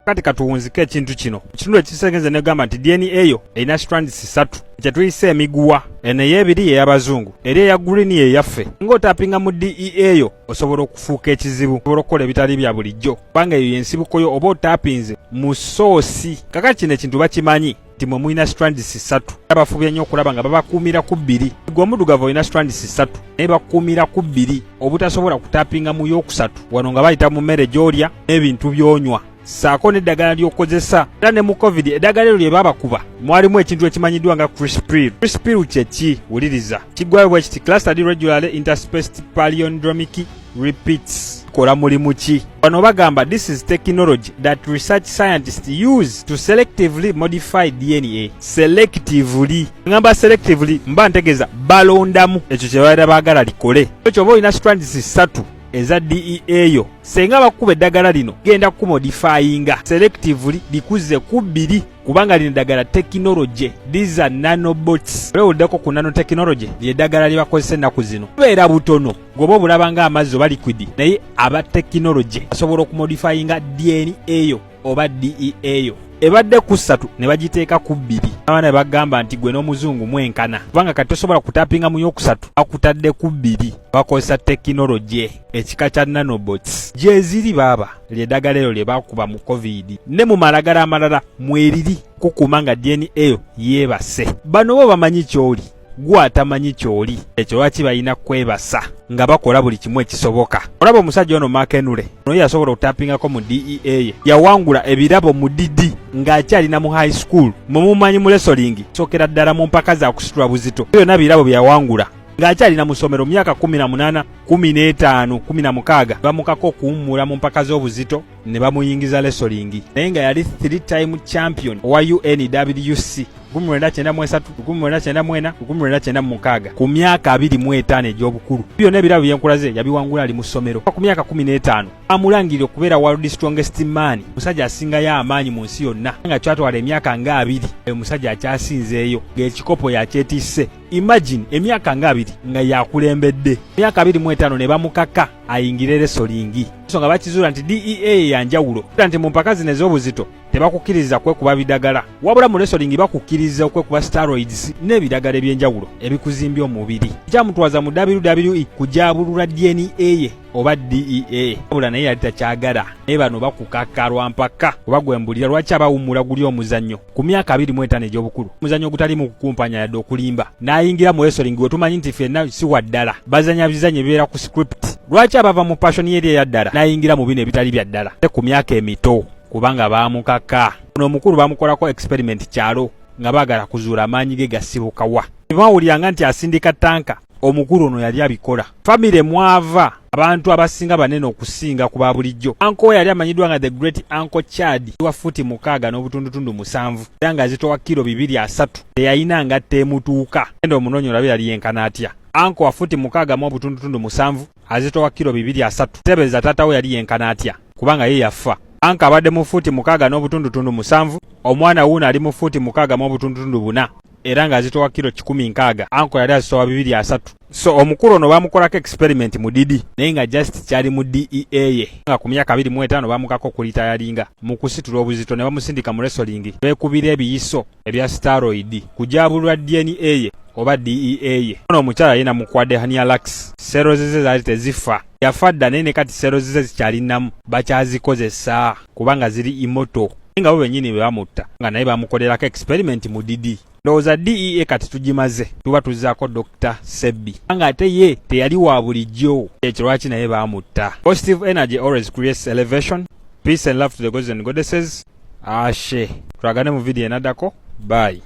kati katuwunzike ekintu kino ekitundu ekisegenze negamba nti DNA eyo erina strands 3 kyetuyise emiguwa eno ey'ebiri y'ey'abazungu eri eya green y'eyaffe ng'otapinga mu DEA eyo osobola okufuuka ekizibu osobola okukola ebitali bya bulijjo kubanga eyo yensibuko yo oba otapinze mu soosi kakati kino ekintu bakimanyi nti mwe mulina strands 3 abafubye nnyo okulaba nga babakuumira ku 2 gwe omuddugavu olina strands 3 naye bakuumira ku 2 obutasobola kutapinga mu y'okusatu wano nga bayita mu mmere gy'olya n'ebintu by'onywa saako n'eddagala ly'okozesa era ne mu covid eddagala eryo lye baabakuba mwalimu ekintu ekimanyiddwa nga crispr kyeki wuliriza kiggwayo bwe kiti clustered regularly interspaced palindromic repeats kola mulimu ki wano bagamba this is technology that research scientists use to selectively modify DNA selectively ngamba selectively mba ntegeeza balondamu ekyo kye babeera baagala likole ekyo oba olina strands 3 eza DEA eyo senga bakuba eddagala lino genda kumodifyinga selectively likuze ku 2 kubanga lino eddagala technology these are nanobots olewuddeko ku nanotechnology lyeddagala lye bakozesa ennaku zino kubeera butono goba obulaba nga amazzi oba liquid naye aba technology asobola okumodifyinga DNA eyo oba DEA eyo ebadde ku 3 ne bagiteeka ku 2 abaana bagamba nti gwe n'omuzungu mwenkana kubanga kati tosobola kutapinga mu y'okusatu bakutadde ku 2 bakozesa technology ekika kya nanobots gye ziri baaba lyeddagala eryo lye bakuba mu covid ne mu malagala amalala mweriri kukuma nga DNA eyo yeebase bano bo bamanyi kyoli gwe atamanyi kyoli ekyo lwaki balina kwebasa nga bakola buli kimu ekisoboka olaba omusajja ono makenule ono yasobola okutapingako mu DEA ye yawangula ebirabo mu didi ng'akyalina mu high school mumumanyi mu wrestling sokera ddala mu mpaka za kusitula buzito byonna birabo byawangula ng'akyalina mu ssomero myaka 18 15 16 bamukako okuwummula mu mpaka z'obuzito ne bamuyingiza wrestling naye nga yali 3-time champion wa UNWC 1993 1994 1996 ku myaka 25 egy'obukulu byonna ebirabo byenkulaze yabiwangula ali mu ssomero ku myaka 15 amulangirira okubeera world strongest man musajja asingayo amaanyi mu nsi yonna nga kyatwala emyaka nga 2 omusajja akyasinzeeyo ng'ekikopo yakyetisse imagine emyaka nga 2 nga yakulembedde emyaka 25 ne bamukaka ayingire wrestling so nga bakizuula nti DEA yanjawulo nti mu mpaka zino ez'obuzito tebakukkiriza kwekuba bidagala wabula mu wrestling bakukkiriza okwekuba steroids n'ebidagala eby'enjawulo ebikuzimbya omubiri kyamutwaza mu WWE kujaabulula DNA ye oba DEA wabula naye yali takyagala naye bano bakukakkalwa mpaka oba gwembulira lwaki abawummula guli omuzannyo ku myaka 25 egy'obukulu omuzannyo ogutali mu kukumpanya yadde okulimba n'ayingira mu wrestling we tumanyi nti ffenna si waddala bazanya bizannyo ebibeera ku script lwaki abava mu passion eri eyaddala n'ayingira mu bino ebitali bya ddala ku myaka emito kubanga baamukaka ono omukulu bamukolako experiment kyalo nga baagala kuzuula amaanyi ge gasibuka wa bawuliranga nti asindika tanka omukulu ono yali abikola famire mwava abantu abasinga banene okusinga ku babulijjo anko yali amanyiddwa nga the great uncle Chad wa futi 6 n'obutundutundu 7 era nga azitowa kilo 2-3 teyayina nga temutuuka enda omunoonyi olabe yali yenkana atya anko wa futi 6 mu obutundutundu 7 azitowa kilo 2-3 tebeeza taatawo yali yenkana atya kubanga ye yafa anka abadde mu futi 6 n'obutundutundu 7 omwana wuuno ali mu futi 6 mu obutundutundu 4 era nga azitowa kilo 16 anko yali azitowa 2-3 so omukulu ono bamukolako experiment mu didi naye nga just kyali mu DEA ye nga ku myaka 25 bamukako kulitayalinga mu kusitula obuzito ne bamusindika mu wrestling beekubira ebiyiso ebya steroid kujaabulwa DNA ye oba DEA ye ono omukyala yena mukwadde Hanialax sero ze zaali tezifa yafa dda naye ne kati sero ze zikyalinamu bakyazikozesa kubanga ziri imoto nga bo bennyini be bamutta nga naye bamukolerako experiment mu didi ndowooza DEA kati tugimaze tuba tuzzaako Dr. Sebi nga ate ye teyali wa bulijjo ekyo lwaki naye baamutta. Positive energy always creates elevation. Peace and love to the gods and goddesses. Ashe tulagane mu video enaddako. Bye.